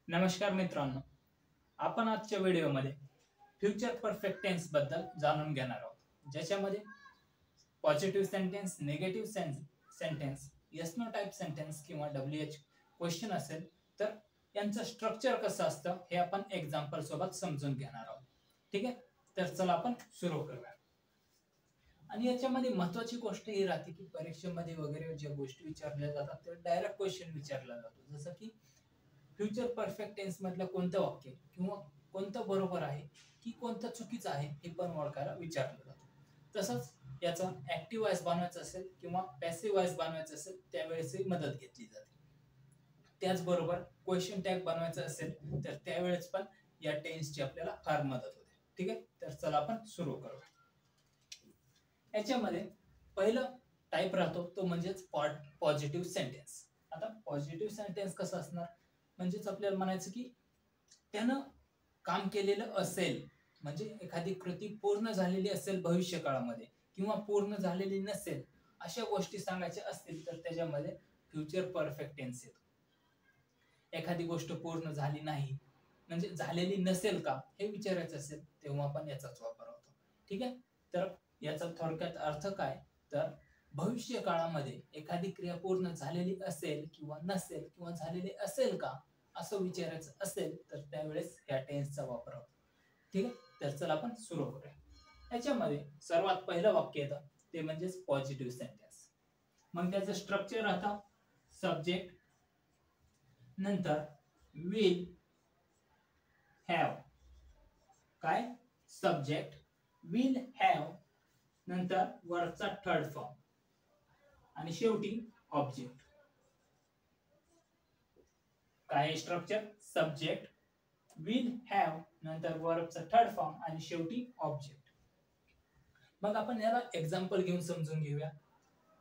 नमस्कार मित्रांनो, आपण आजच्या व्हिडिओमध्ये फ्युचर परफेक्ट टेन्स बद्दल जाणून घेणार आहोत, ज्याच्यामध्ये positive sentence, negative sentence, yes no type sentence किंवा WH क्वेश्चन असेल तर यांचं स्ट्रक्चर कसं असतं हे आपण एक्झाम्पल सोबत समजून घेणार आहोत. ठीक आहे, तर चला आपण सुरू करूया. आणि याच्यामध्ये महत्वाची गोष्ट ही राहते की परीक्षेमध्ये वगैरे ज्या गोष्टी विचारल्या जातात ते डायरेक्ट क्वेश्चन विचारला जातो, जसं की फ्युचर परफेक्ट टेन्स मधलं कोणतं वाक्य किंवा कोणतं बरोबर आहे की कोणतं चुकीचं आहे हे पण ओळखायला विचारलं जातं. तसंच याचा ऍक्टिव्ह वॉइस बनवायचं असेल किंवा पॅसिव्ह वॉइस बनवायचं असेल त्यावेळेसही मदत घेतली जाते. त्याचबरोबर क्वेश्चन टॅग बनवायचं असेल तर त्यावेळेस पण या टेन्सची आपल्याला फार मदत होते. ठीक आहे, तर चला आपण सुरू करू. याच्यामध्ये पहिलं टाईप राहतो तो म्हणजेच पॉझिटिव्ह सेंटेन्स. आता पॉझिटिव्ह सेंटेन्स कसं असणार, म्हणजेच आपल्याला म्हणायचं की त्यानं काम केलेलं असेल, म्हणजे एखादी कृती पूर्ण झालेली असेल भविष्य काळामध्ये किंवा पूर्ण झालेली नसेल, अशा गोष्टी सांगायच्या असतील तर त्याच्यामध्ये फ्युचर परफेक्ट टेन्स येतो. एखादी गोष्ट पूर्ण झाली नाही म्हणजे झालेली नसेल का हे विचारायचं असेल तेव्हा पण याचाच वापर होतो. ठीक आहे, तर याचा थोडक्यात अर्थ काय, तर भविष्य काळामध्ये एखादी क्रिया पूर्ण झालेली असेल किंवा नसेल किंवा झालेली असेल का असं विचारायचं असेल तर त्यावेळेस या टेन्सचा वापर होतो. ठीक आहे, तर चला आपण सुरू करूया. याच्यामध्ये सर्वात पहिलं वाक्य येतं ते म्हणजेच पॉझिटिव्ह सेंटेन्स. मग त्याचं स्ट्रक्चर राहतं सब्जेक्ट, नंतर विल हॅव, काय सब्जेक्ट विल हॅव, नंतर वर्बचा थर्ड फॉर्म आणि शेवटी ऑब्जेक्ट. काय स्ट्रक्चर, सब्जेक्ट विल हॅव, नंतर वर्बचा थर्ड फॉर्म आणि शेवटी ऑब्जेक्ट. मग आपण याला एक्झाम्पल घेऊन समजून घेऊया.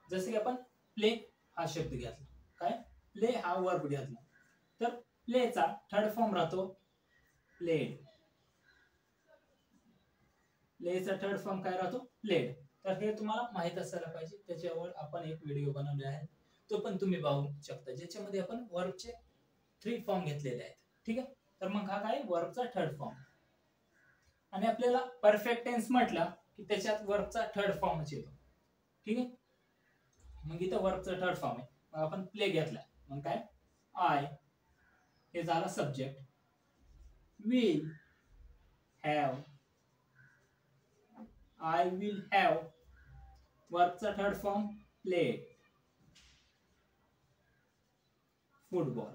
जसे की आपण प्ले हा शब्द घेतला, काय प्ले हा वर्ब घेतला, तर प्लेचा थर्ड फॉर्म राहतो प्लेड. प्लेचा थर्ड फॉर्म काय राहतो, प्लेड. तर हे तुम्हाला माहित असायला पाहिजे, त्याच्यावर आपण एक व्हिडिओ बनवला आहे, तो पण तुम्ही पाहू शकता, ज्याच्यामध्ये आपण वर्बचे 3 फॉर्म घेतलेले आहेत. ठीक आहे, तर मग हा काय वर्बचा थर्ड फॉर्म. आणि आपल्याला परफेक्ट टेन्स म्हटला की त्याच्यात वर्बचा थर्ड फॉर्मच येतो. ठीक आहे, मग इथं वर्बचा थर्ड फॉर्म आहे, मग आपण प्ले घेतला, मग काय आय हे झाला subject, will have, I will have, वर्बचा थर्ड फॉर्म प्ले, फुटबॉल.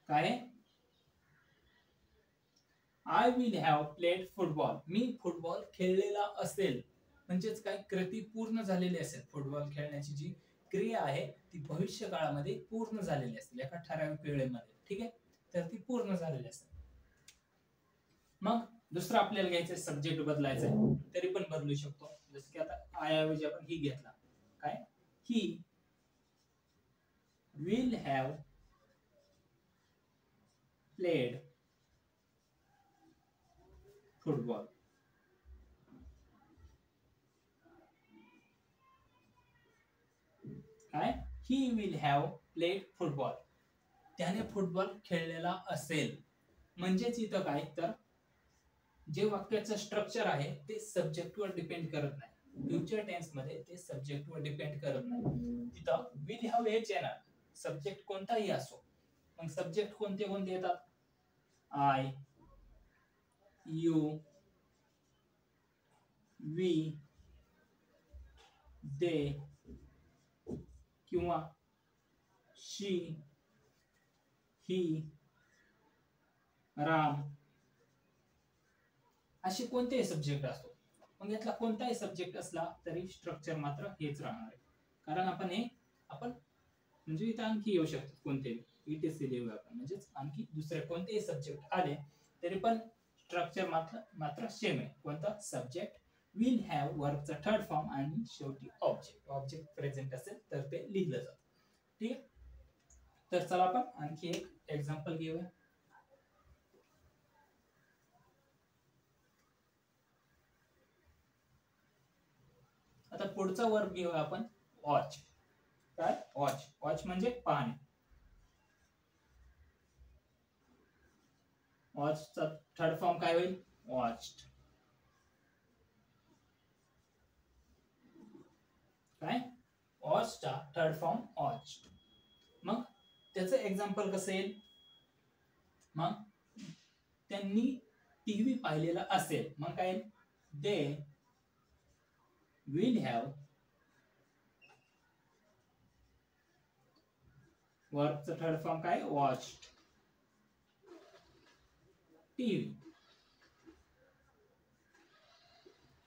काय I will have played football, मी फुटबॉल खेळलेला असेल, म्हणजेच काय कृती पूर्ण झालेली असेल. फुटबॉल खेळण्याची जी क्रिया आहे ती भविष्य काळामध्ये पूर्ण झालेली असेल एका ठराविक वेळेमध्ये. ठीक आहे, तर ती पूर्ण झालेली असेल. मग दुसरं आपल्याला घ्यायचं सब्जेक्ट बदलायचं तरी पण बदलू शकतो. जसं की आता आय ऐवजी आपण ही घेतला, काय he will have played football. काय he will have played football, त्याने फुटबॉल खेळलेला असेल. म्हणजेच इथं काय, तर जे वाक्याचं स्ट्रक्चर आहे ते सब्जेक्टवर डिपेंड करत नाही. फ्युचर टेन्स मध्ये ते सब्जेक्टवर डिपेंड करत नाही. तिथं विल हॅव हेच येणार, सब्जेक्ट कोणताही असो. मग सब्जेक्ट कोणते कोणते येतात, आय, यू, वी, दे किंवा शी, ही, राम, असे कोणतेही सब्जेक्ट असतो. मग यातला कोणताही सब्जेक्ट असला तरी स्ट्रक्चर मात्र हेच राहणार आहे. कारण आपण म्हणजे इथं आणखी येऊ शकतात कोणतेही ETC लिहूया आपण, म्हणजेच आणखी दुसरे कोणतेही सब्जेक्ट आले तरी पण स्ट्रक्चर मात्र सेम आहे. कोणता सब्जेक्ट विल हॅव, वर्बचा थर्ड फॉर्म आणि शेवटी ऑब्जेक्ट. ऑब्जेक्ट प्रेझेंट असेल तर ते लिहिलं जातं. ठीक आहे, तर चला आपण आणखी एक एक्झाम्पल घेऊया. आता पुढचा वर्ब घेऊया आपण वॉच. काय वॉच, वॉच म्हणजे पाहणे. वॉचचा थर्ड फॉर्म काय होईल, वॉच्ड. काय, वॉचचा थर्ड फॉर्म वॉच्ड. मग त्याचं एक्झाम्पल कसं येईल, मग त्यांनी टीव्ही पाहिलेला असेल, मग काय, दे विल हॅव, वर्बचा थर्ड फॉर्म काय, वॉच्ड टीव्ही.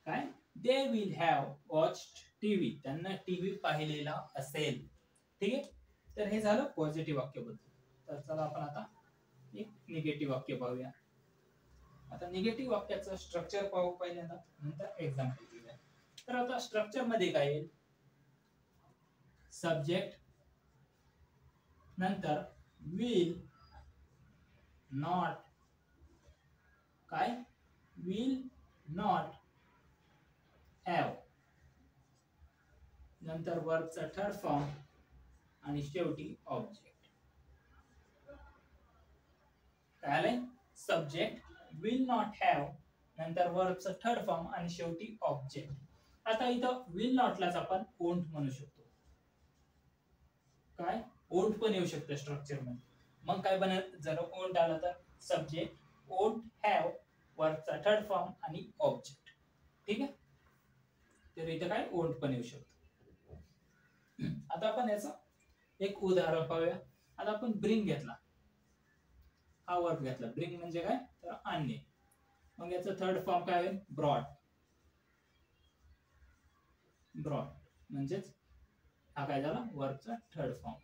काय, they will have watched TV, त्यांना टीव्ही पाहिलेला असेल. ठीक आहे, तर हे झालं पॉझिटिव्ह वाक्याबद्दल. तर चला आपण आता एक निगेटिव्ह वाक्य पाहूया. आता निगेटिव्ह वाक्याचं स्ट्रक्चर पाहू पहिल्यांदा, नंतर एक्झाम्पल घेऊया. तर आता स्ट्रक्चर मध्ये काय येईल, सब्जेक्ट, नंतर विल नॉट, काय, विल नॉट हॅव, नंतर वर्बचा थर्ड फॉर्म आणि शेवटी ऑब्जेक्ट. काय आलंय, सब्जेक्ट, विल नॉट हॅव, नंतर वर्बचा थर्ड फॉर्म आणि शेवटी ऑब्जेक्ट. आता इथं विल नॉटलाच आपण ओंट म्हणू शकतो. काय, ओंट पण येऊ शकतं स्ट्रक्चर मध्ये. मग काय बनेल, जर ओंट आला तर सब्जेक्ट, ओंट हॅव, वर्बचा थर्ड फॉर्म आणि ऑब्जेक्ट. ठीक आहे, तर इथं काय ओंट पण येऊ शकतो. आता आपण याचं एक उदाहरण पाहूया. आता आपण ब्रिंग घेतला, हा वर्ब घेतला. ब्रिंग म्हणजे काय, तर आणणे. मग याचं थर्ड फॉर्म काय होईल, ब्रॉट. ब्रॉट म्हणजेच हा काय झाला, वर्बचा थर्ड फॉर्म.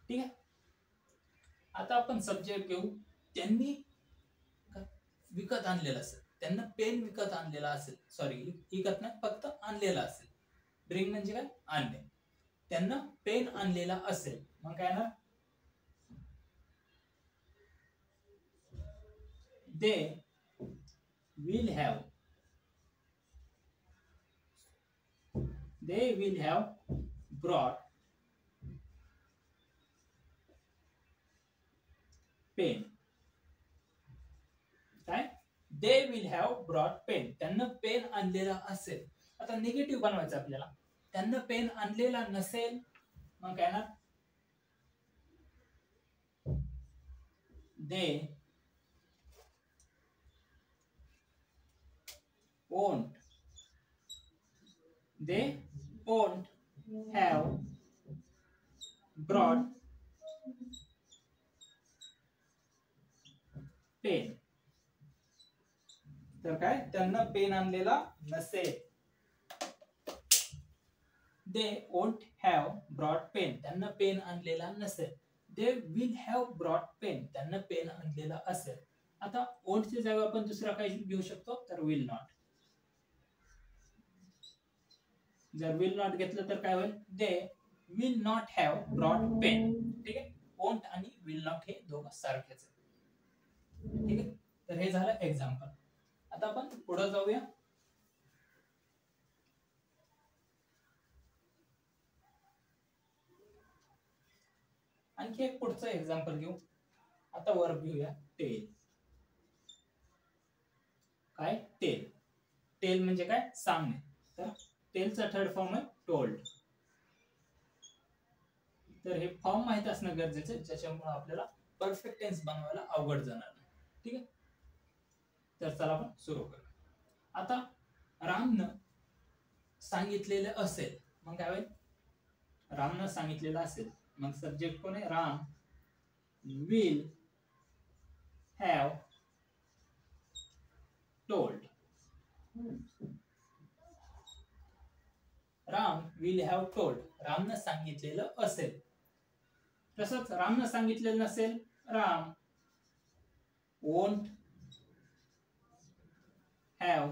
ठीक आहे, आता आपण सब्जेक्ट घेऊ. त्यांनी विकत आणलेला असेल, त्यांना पेन विकत आणलेला असेल, सॉरी विकत नाही, फक्त आणलेला असेल. ब्रिंग म्हणजे काय, आणणे. त्यांना पेन आणलेला असेल, मग काय ना, दे will have, they will have brought pen. काय, they will have brought pen, त्यांना पेन आणलेला असेल. आता निगेटिव्ह बनवायचं आपल्याला, त्यांना पेन आणलेला नसेल, मग काय ना, they won't, they won't have brought pen. तर काय, त्यांना पेन आणलेला नसेल. they won't have brought pen, त्यांना पेन आणलेला नसेल. they will have brought pen, त्यांना पेन आणलेला असेल. आता won't ची जागा आपण दुसरा काय घेऊ शकतो, तर will not. जर will not घेतलं तर काय होईल, they will not have brought pen. ठीक आहे, won't आणि will not हे दोघं सारखेच आहेत. ठीक आहे, तर हे झालं एक्झाम्पल. आता आपण पुढे जाऊया. आणखी एक पुढचं एक्झाम्पल घेऊ. आता वर्ब घेऊया, टेल. काय, टेल. टेल म्हणजे काय, सांगणे. तर टेलचा थर्ड फॉर्म आहे टोल्ड. तर हे फॉर्म माहित असणं गरजेचं आहे, ज्याच्यामुळे आपल्याला परफेक्ट टेन्स बनवायला अवघड जाणार नाही. ठीक आहे, तर चला आपण सुरू करू. आता रामनं सांगितलेलं असेल, मग काय होईल, रामनं सांगितलेलं असेल, मग सब्जेक्ट कोण आहे, Ram will have told. Ram will have told, रामनं सांगितलेलं असेल. तसंच रामनं सांगितलेलं नसेल, राम वोंट हॅव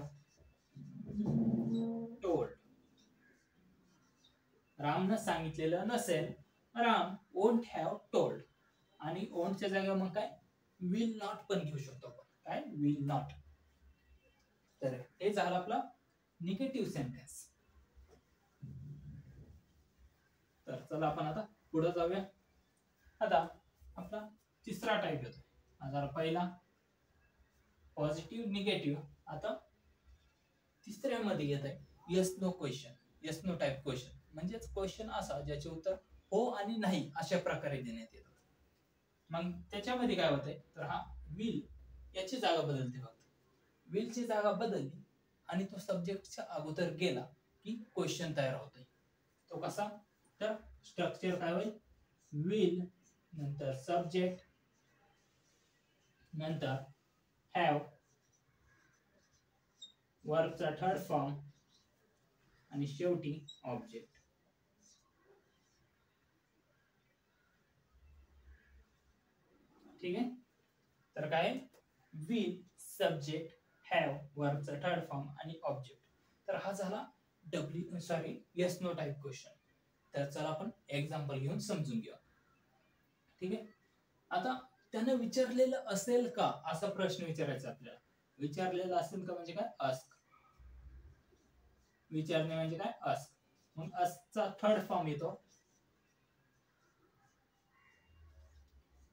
टोल्ड. रामनं सांगितलेलं नसेल, राम वोंट हॅव टोल्ड. आणि वोंटच्या जागा मग काय, विल नॉट पण घेऊ शकतो आपण. काय, विल नॉट. तर हे झालं आपलं निगेटिव्ह सेंटेन्स. चला आपण आता पुढे जाऊया. आता आपला तिसरा टाइप येतो. आता पहिला पॉझिटिव्ह निगेटिव्ह. आता तिसऱ्यामध्ये येत आहे yes no question. Yes no type question म्हणजेच क्वेश्चन असा ज्याचे उत्तर हो आणि नाही अशा प्रकारे देण्यात येतात. मग त्याच्यामध्ये काय होतंय तर हा विल याची जागा बदलते. फक्त विलची जागा बदलली आणि तो सब्जेक्टच्या अगोदर गेला की क्वेश्चन तयार होतोय. तो कसा तर स्ट्रक्चर काय होईल विल नंतर सब्जेक्ट नंतर हॅव वर्बचा थर्ड फॉर्म आणि शेवटी ऑब्जेक्ट. ठीक आहे. तर काय विल सब्जेक्ट हॅव वर्बचा थर्ड फॉर्म आणि ऑब्जेक्ट. तर हा झाला येस नो टाइप क्वेश्चन. तर चला आपण एक्झाम्पल घेऊन समजून घेऊ. ठीक आहे. आता त्यानं विचारलेलं असेल का असा प्रश्न विचारायचा आपल्याला. विचारलेलं असेल का म्हणजे काय आस्क. विचारणे म्हणजे काय आस्क. मग आस्कचा थर्ड फॉर्म येतो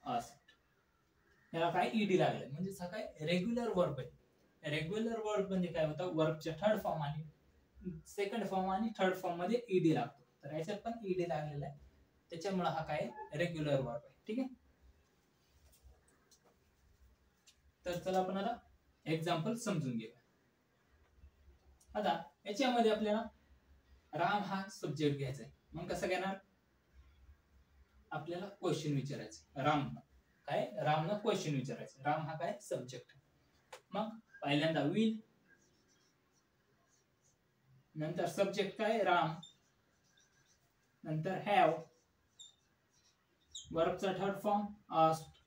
आस्क. याला काय ईडी लागले म्हणजे हा काय रेग्युलर वर्ब आहे. रेग्युलर वर्ब म्हणजे काय होतं वर्बच्या थर्ड फॉर्म आणि सेकंड फॉर्म आणि थर्ड फॉर्म मध्ये ईडी लागतो. तर याच्यात पण ईडी लागलेला आहे त्याच्यामुळे हा काय रेग्युलर वर्ब आहे. ठीक आहे. तर चला आपण आता एक्झाम्पल समजून घेऊया. आता याच्यामध्ये आपल्याला राम हा सब्जेक्ट घ्यायचा आहे. मग कसं घेणार आपल्याला क्वेश्चन विचारायचं. रामनं क्वेश्चन विचारायचं. राम हा काय सब्जेक्ट. मग पहिल्यांदा विल नंतर सब्जेक्ट काय राम नंतर हॅव वर्बचा थर्ड फॉर्म आस्क्ड.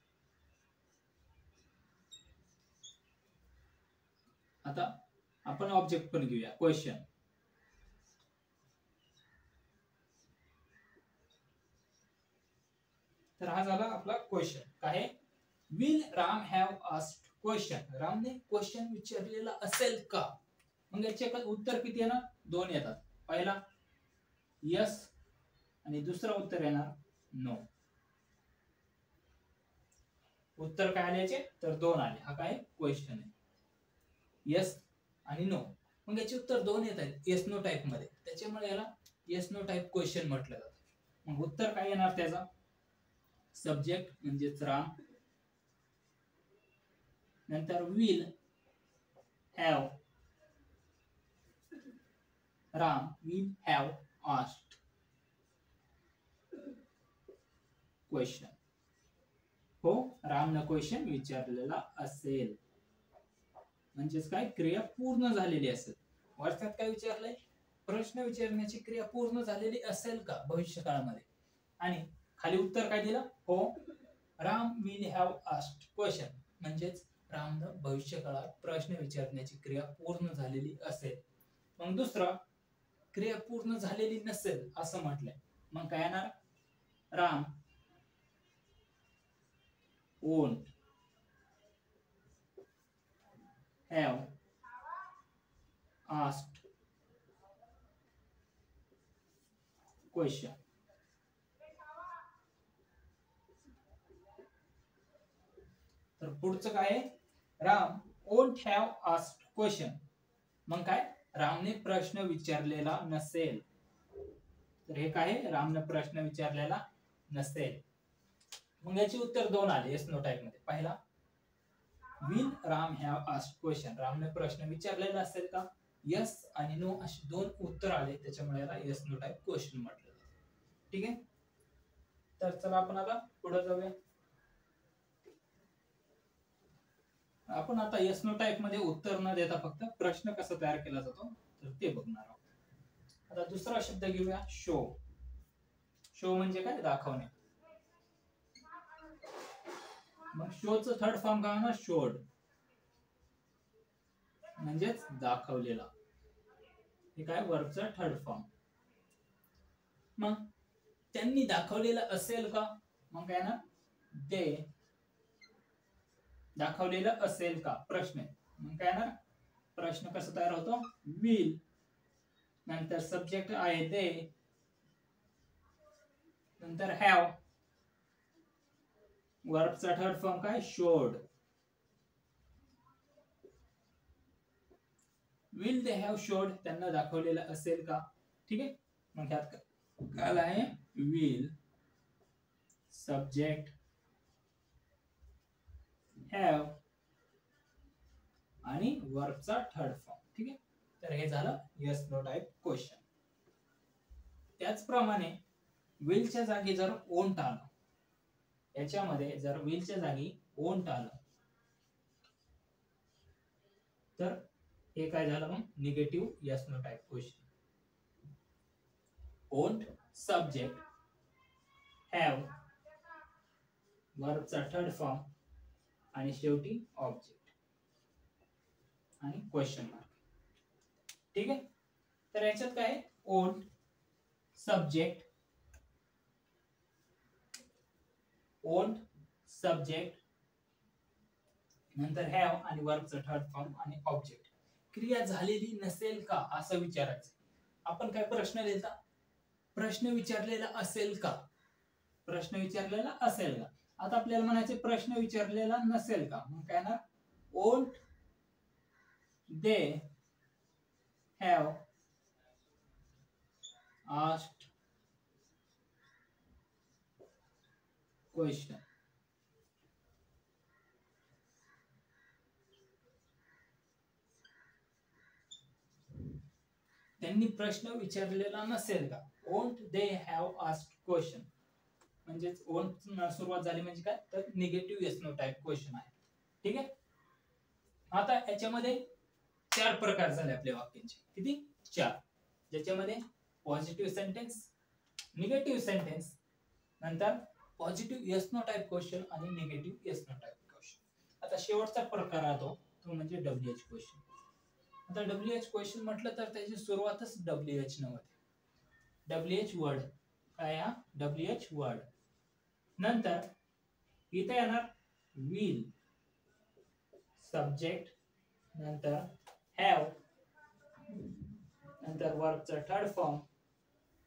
आता आपण ऑब्जेक्ट पण घेऊया क्वेश्चन. तर हा झाला आपला क्वेश्चन. काय will Ram have asked question. रामने क्वेश्चन विचारलेला असेल का. मग याचे उत्तर किती येणार दोन येतात. पहिला यस आणि दुसरा उत्तर येणार नो. उत्तर काय आले याचे तर दोन आले. हा काय क्वेश्चन आहे येस आणि नो. मग याचे उत्तर दोन येत आहेत येस नो टाइप मध्ये त्याच्यामुळे याला येस नो टाइप क्वेश्चन म्हटलं जातं. मग उत्तर काय येणार त्याचा सब्जेक्ट म्हणजेच राम नंतर will have Ram will have asked question. हो रामनं क्वेश्चन विचारलेला असेल म्हणजेच काय क्रिया पूर्ण झालेली असेल. वाचनात काय विचारलंय प्रश्न विचारण्याची क्रिया पूर्ण झालेली असेल का भविष्यकाळामध्ये. आणि खाली उत्तर काय दिलं हो Ram will have asked question म्हणजेच रामनं भविष्यकाळात प्रश्न विचारण्याची क्रिया पूर्ण झालेली असेल. मग दुसरं क्रिया पूर्ण झालेली नसेल असं म्हटलंय. मग काय येणार Ram won't have asked question. तर पुढचं काय आहे Ram won't have asked question. मग काय रामने प्रश्न विचारलेला नसेल. तर हे काय रामने प्रश्न विचारलेला नसेल. मग याचे उत्तर दोन आले येस नो टाइप मध्ये. पहिला will Ram have asked question. रामने प्रश्न विचारलेला असेल का यस आणि नो अशी दोन उत्तर आले त्याच्यामुळे याला येस नो टाइप क्वेश्चन म्हटलं जातं. ठीक आहे. तर चला आपण आता पुढे जाऊया. आपण आता येस नो टाइप मध्ये उत्तर न देता फक्त प्रश्न कसा तयार केला जातो तर ते बघणार आहोत. आता दुसरा शब्द घेऊया शो. शो म्हणजे काय दाखवणे. मग शोचं थर्ड फॉर्म काय होणार शोड म्हणजेच दाखवलेला. हे काय वर्बचा थर्ड फॉर्म. मग त्यांनी दाखवलेलं असेल का मग काय ना दे दाखवलेलं असेल का प्रश्न. मग काय ना प्रश्न कसा तयार होतो विल नंतर सब्जेक्ट आहे दे नंतर हॅव, वर्बचा थर्ड फॉर्म काय showed. Will they have showed, त्यांना दाखवलेलं असेल का. ठीक आहे, मग ह्यात काय आहे विल सब्जेक्ट हॅव आणि वर्बचा थर्ड फॉर्म. ठीक आहे, तर हे झालं येस नो टाइप क्वेश्चन. त्याचप्रमाणे विलच्या जागी जर ओंट आलं, याच्यामध्ये जर विलच्या जागी ओंट आलं तर हे काय झालं मग negative yes no type question. Won't subject have वर्बचा थर्ड फॉर्म आणि शेवटी ऑब्जेक्ट आणि क्वेश्चन मार्क. ठीक आहे, तर याच्यात काय ओंट सब्जेक्ट नंतर हॅव आणि वर्बचा थर्ड फॉर्म आणि ऑब्जेक्ट. क्रिया झालेली नसेल का असं विचारायचं. आपण काय प्रश्न लिहिता, प्रश्न विचारलेला असेल का, प्रश्न विचारलेला असेल का. आता आपल्याला म्हणायचे प्रश्न विचारलेला नसेल का, मग काय ना won't they have asked question. त्यांनी प्रश्न विचारलेला नसेल का, won't they have asked question म्हणजेच वोंट सुरुवात झाली म्हणजे काय तर negative yes no type question आहे. ठीक आहे, आता याच्यामध्ये चार प्रकार झाले आपल्या वाक्यांचे. किती? चार, ज्याच्यामध्ये पॉझिटिव्ह सेंटेन्स, निगेटिव्ह सेंटेन्स, नंतर positive yes no type question आणि negative yes no type question. आता शेवटचा प्रकार आहे तो म्हणजे WH क्वेश्चन. आता WH क्वेश्चन म्हटलं तर त्याची सुरुवातच WH न होते. WH वर्ड काय हा WH वर्ड. नंतर इथे येणार विल सब्जेक्ट, नंतर हॅव, नंतर वर्बचा थर्ड फॉर्म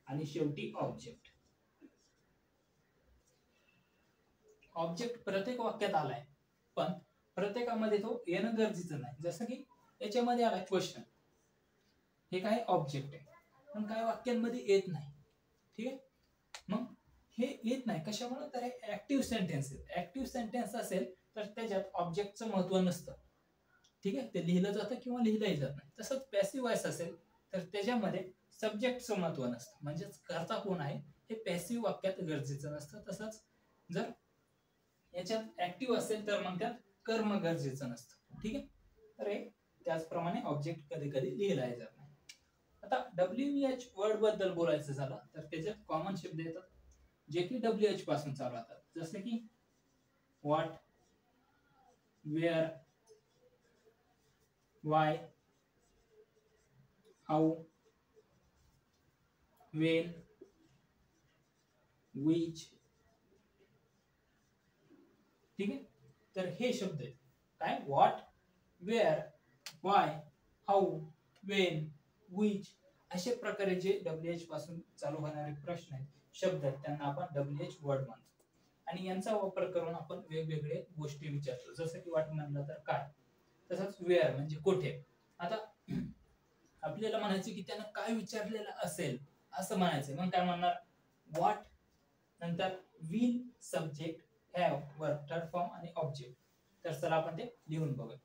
आणि शेवटी ऑब्जेक्ट. ऑब्जेक्ट प्रत्येक वाक्यात आलाय पण प्रत्येकामध्ये तो येणं गरजेचं नाही. जसं की याच्यामध्ये आलाय क्वेश्चन, हे काय ऑब्जेक्ट आहे पण काय वाक्यांमध्ये येत नाही. ठीक आहे, मग हे येत नाही कशामुळे तर हे ऍक्टिव्ह सेंटेन्स आहे. ऍक्टिव्ह सेंटेन्स असेल तर त्याच्यात ऑब्जेक्टचं महत्व नसतं. ठीक आहे, ते लिहिलं जातं किंवा लिहिलंही जात नाही. तसंच पॅसिव्ह वॉइस असेल तर त्याच्यामध्ये सब्जेक्टचं महत्व नसतं, म्हणजेच कर्ता कोण आहे हे पॅसिव्ह वाक्यात गरजेचं नसतं. तसंच जर याच्यात ऍक्टिव्ह असेल तर मग त्यात कर्म गरजेचं नसतं. ठीक आहे, तर हे त्याचप्रमाणे ऑब्जेक्ट कधी कधी लिहिला जात नाही. आता WH वर्ड बद्दल बोलायचं झालं तर त्याच्यात कॉमन शब्द येतात जे की WH पासून चालू होतात. जसे की what, where, why, how, when, which. ठीक आहे, तर हे शब्द आहेत काय what, where, why, how, when, which अशा प्रकारे जे WH पासून चालू होणारे प्रश्न आहेत, शब्द आहेत, त्यांना आपण WH वर्ड म्हणतो. आणि यांचा वापर करून आपण वेगवेगळे गोष्टी विचारतो. जसं की व्हॉट म्हणलं तर काय, तसंच वेअर म्हणजे कुठे. आता आपल्याला म्हणायचं की त्यानं काय विचारलेलं असेल असं म्हणायचं, मग काय म्हणणार व्हॉट, नंतर will subject have verb third form आणि ऑब्जेक्ट. तर चला आपण ते लिहून बघूया.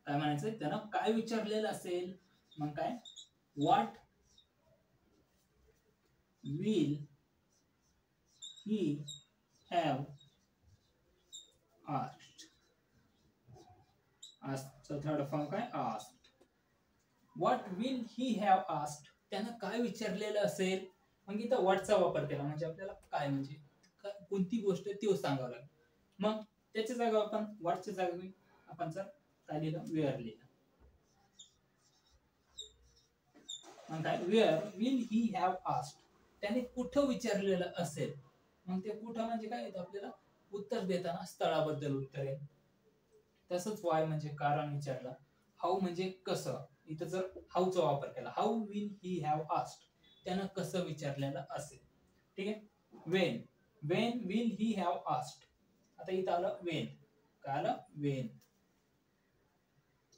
काय म्हणायचं त्यानं काय विचारलेलं असेल, मग काय what will he have asked. आस्कचा थर्ड फॉर्म काय asked. What will he have asked, त्यानं काय विचारलेलं असेल. मग इथं व्हॉटचा वापर केला म्हणजे आपल्याला काय म्हणजे कोणती गोष्ट ती सांगावं लागेल. मग त्याच्या जागा आपण व्हॉटच्या जागी आपण जर काय लिहिलं वेअर लिहिलं. मग काय where will he have asked, त्याने कुठं विचारलेलं असेल. मग ते कुठं म्हणजे काय आपल्याला उत्तर देताना स्थळाबद्दल उत्तर आहे. तसंच वाय म्हणजे कारण विचारलं, हाऊ म्हणजे कसं, इथं जर हाऊचा वापर केला how will he have asked त्यानं कसं विचारलेलं असेल. ठीक आहे. Wien will he have asked. आता इथं आलं वेन. काय आलं? वेन.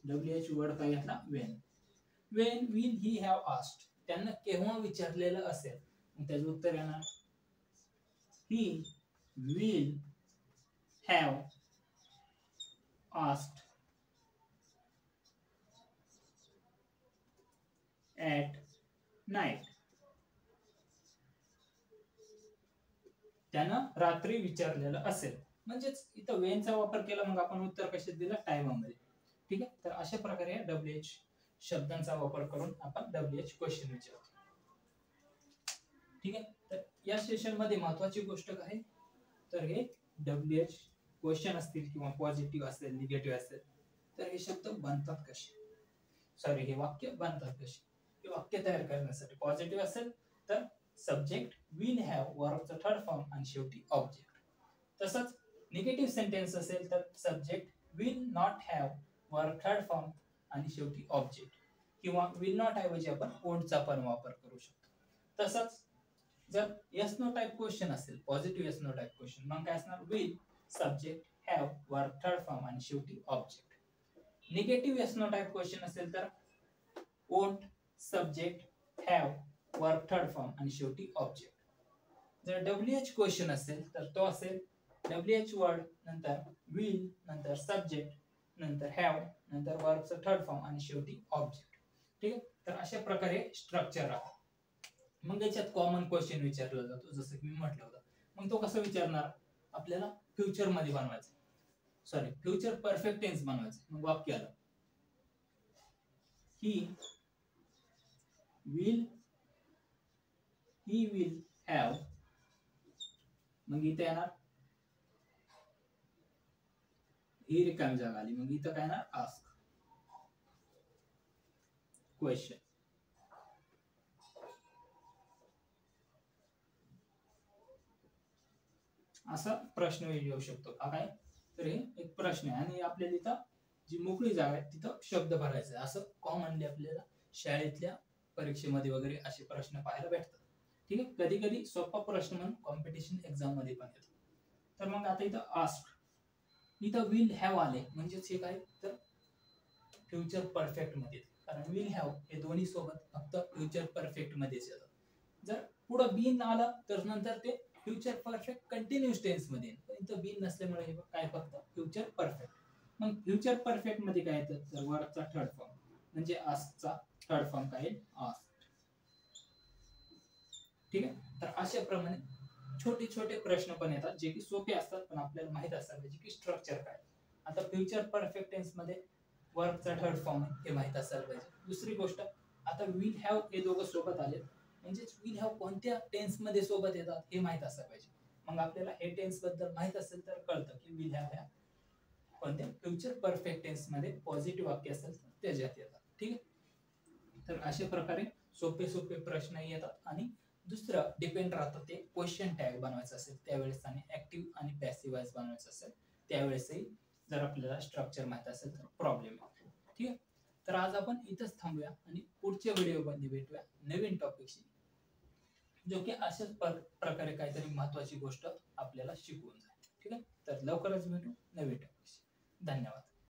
WH वर्ड काय घेतला? Wien. Wien will he have asked. त्यांना केव्हा विचारलेलं असेल. मग त्याचं उत्तर येणार ही will have asked at night. त्यानं रात्री विचारलेलं असेल. म्हणजेच इथं वेनचा वापर केला, मग आपण उत्तर कशात दिलं? टाइममध्ये. ठीक आहे. तर अशा प्रकारे WH शब्दांचा वापर करून आपण WH क्वेश्चन विचारतो. ठीक आहे. तर या सेशन मध्ये महत्वाची गोष्ट काय, तर हे WH क्वेश्चन असतील किंवा पॉझिटिव्ह असेल, निगेटिव्ह असेल, तर हे शब्द बनतात कसे, सॉरी हे वाक्य बनतात कसे. हे वाक्य तयार करण्यासाठी पॉझिटिव्ह असेल तर सब्जेक्ट विल हॅव वर्बचा थर्ड फॉर्म आणि शेवटी ऑब्जेक्ट. तसंच निगेटिव्ह सेंटेन्स असेल तर subject will not have verb third form आणि शेवटी ऑब्जेक्ट, किंवा विल नॉट ऐवजी आपण वोंटचा पण वापर करू शकतो. तसंच जर येस नो टाइप क्वेश्चन असेल, positive yes no type question, मग काय असणार? Will subject have verb third form आणि शेवटी object. Negative yes no type question असेल तर won't subject have verb third form आणि शेवटी ऑब्जेक्ट. जर WH क्वेश्चन असेल तर तो असेल WH वर्ड नंतर विल नंतर सब्जेक्ट नंतर हॅव नंतर वर्बचं थर्ड फॉर्म आणि शेवटी ऑब्जेक्ट. ठीक आहे. तर अशा प्रकारे स्ट्रक्चर आहे. मग याच्यात कॉमन क्वेश्चन विचारला जातो, जसं की मी म्हटलं होतं. मग तो कसं विचारणार? आपल्याला फ्युचर मध्ये बनवायचं, सॉरी फ्युचर परफेक्ट टेन्स बनवायचं. मग वाक्य आलं ही विल हॅव, मग इथे येणार ही रिकामी जागा आली, मग इथं काय येणार? Ask question. असा प्रश्न येऊ शकतो. काय तर हे एक प्रश्न आहे आणि आपल्याला इथं जी मोकळी जागा आहे तिथं शब्द भरायचा. असं कॉमनली आपल्याला शाळेतल्या परीक्षेमध्ये वगैरे असे प्रश्न पाहायला भेटतात. ठीक आहे. कधी कधी सोपा प्रश्न म्हणून कॉम्पिटिशन एक्झाम मध्ये पण येतो. तर मग आता इथं आस्क, इथं विल हॅव आले म्हणजेच हे काय, तर फ्युचर परफेक्ट मध्ये, कारण विल हॅव हे दोन्ही सोबत फक्त फ्युचर परफेक्ट मध्येच येतात. जर पुढं बीन आलं तर नंतर ते फ्युचर परफेक्ट कंटिन्यूअस टेन्स मध्ये येईल. पण इथं बीन नसल्यामुळे हे काय फक्त फ्युचर परफेक्ट. मग फ्युचर परफेक्ट मध्ये काय येतं? तर वर्बचा थर्ड फॉर्म म्हणजे आस्कचा थर्ड फॉर्म काय येईल? आस्क्ड. ठीक आहे. तर अशा प्रमाणे छोटे छोटे प्रश्न पण येतात जे की सोपे असतात, पण आपल्याला माहित असतात पाहिजे की स्ट्रक्चर काय. आता फ्युचर परफेक्ट टेन्स मध्ये वर्बचा थर्ड फॉर्म हे माहित असायला पाहिजे. दुसरी गोष्ट, आता विल हॅव हे दोघं सोबत आले म्हणजे विल हॅव कोणत्या टेन्स मध्ये सोबत येतात हे माहित असायला पाहिजे. मग आपल्याला हे टेन्स बद्दल माहित असेल तर कळतं की विल हॅव ह्या कोणत्या फ्युचर परफेक्ट टेन्स मध्ये पॉझिटिव्ह वाक्य असेल तर त्याच्यात येतात. ठीक आहे. तर अशा प्रकारे सोपे सोपे प्रश्न येतात. आणि दुसरं डिपेंड राहतं ते क्वेश्चन टॅग बनवायचं असेल त्यावेळेस, आणि ऍक्टिव्ह आणि पॅसिव्ह वॉइस बनवायचं असेल त्यावेळेसही जर आपल्याला स्ट्रक्चर माहित असेल तर प्रॉब्लेम येतो. ठीक आहे. तर आज आपण इथंच थांबूया आणि पुढच्या व्हिडिओमध्ये भेटूया नवीन टॉपिकशी, जो की अशाच प्रकारे काहीतरी महत्वाची गोष्ट आपल्याला शिकवून जाईल. ठीक आहे. तर लवकरच भेटू नवीन टॉपिकशी. धन्यवाद.